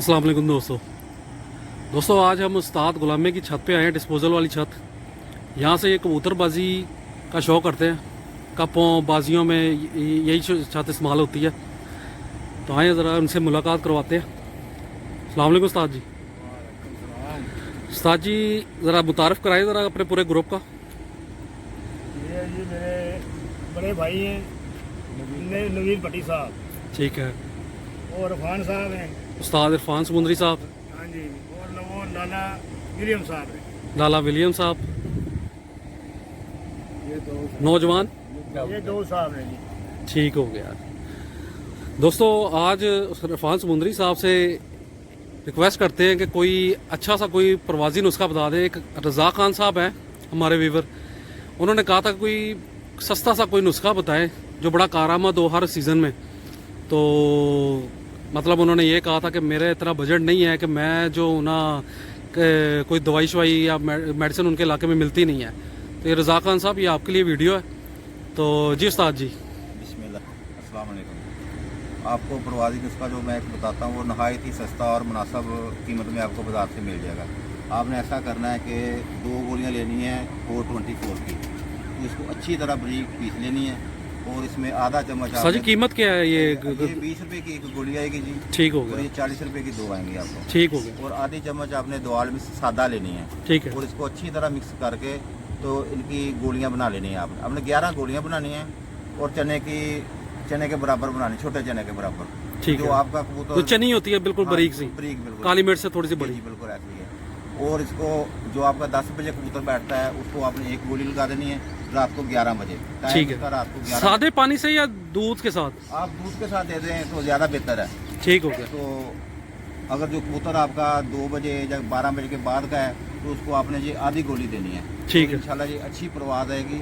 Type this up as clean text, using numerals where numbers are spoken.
अस्सलाम वालेकुम दोस्तों आज हम उस्ताद गुलामे की छत पे आए हैं, डिस्पोजल वाली छत। यहाँ से ये कबूतरबाजी का शौक़ करते हैं, कपों बाजियों में यही छत इस्तेमाल होती है। तो आए ज़रा उनसे मुलाकात करवाते हैं। अस्सलाम वालेकुम उस्ताद जी। उस्ताद जी ज़रा मुतारफ़ कराएं ज़रा अपने पूरे ग्रुप का। ये जी मेरे बड़े भाई हैं नवीन भट्टी साहब, ठीक है। और इरफान साहब हैं। उस्ताद इरफान समुंदरी साहब। हाँ जी, और वो लाला विलियम साहब हैं। लाला विलियम साहब। ये दो नौजवान साहब हैं जी। ठीक हो गया। दोस्तों आज इरफान समुंदरी साहब से रिक्वेस्ट करते हैं कि कोई अच्छा सा कोई प्रवासी नुस्खा बता दें। एक रज़ा खान साहब हैं हमारे वीवर, उन्होंने कहा था कोई सस्ता सा कोई नुस्खा बताएं जो बड़ा कारामद हो हर सीज़न में। तो मतलब उन्होंने ये कहा था कि मेरे इतना बजट नहीं है कि मैं जो ना कोई दवाई शवाई या मेडिसिन उनके इलाके में मिलती नहीं है। तो ये रज़ा खान साहब, ये आपके लिए वीडियो है। तो जी उस्ताद जी। बिस्मिल्लाह, अस्सलाम वालेकुम। आपको प्रवासी नुस्खा जो मैं बताता हूँ वो नहायत ही सस्ता और मुनासिब कीमत में आपको बाजार से मिल जाएगा। आपने ऐसा करना है कि 2 गोलियाँ लेनी है 424 की, तो इसको अच्छी तरह बारीक पीस लेनी है और इसमें आधा चम्मच। सर जी कीमत क्या है ये? 20 रुपये की 1 गोली आएगी जी। ठीक हो और गया। ये 40 रुपये की 2 आएंगी आपको। ठीक हो गया। और आधी चम्मच आपने दाल में सादा लेनी है। ठीक है। और इसको अच्छी तरह मिक्स करके तो इनकी गोलियां बना लेनी है आपने 11 गोलियां बनानी है और चने के बराबर बनानी, छोटे चने के बराबर। ठीक जो है। आपका कबूतर तो चनी होती है बिल्कुल बारीक सी, बारीक बिल्कुल काली मिर्च से थोड़ी सी बड़ी। जी, बिल्कुल ऐसी है। और इसको जो आपका 10 बजे कबूतर बैठता है उसको आपने 1 गोली लगा देनी है रात को 11 बजे। ठीक है। रात को 11 सादे पानी से या दूध के साथ? आप दूध के साथ दे दें तो ज़्यादा बेहतर है। ठीक हो गया। तो अगर जो कबूतर आपका 2 बजे या 12 बजे के बाद का है तो उसको आपने ये आधी गोली देनी है। ठीक है। इंशाल्लाह ये अच्छी परवाज़ आएगी।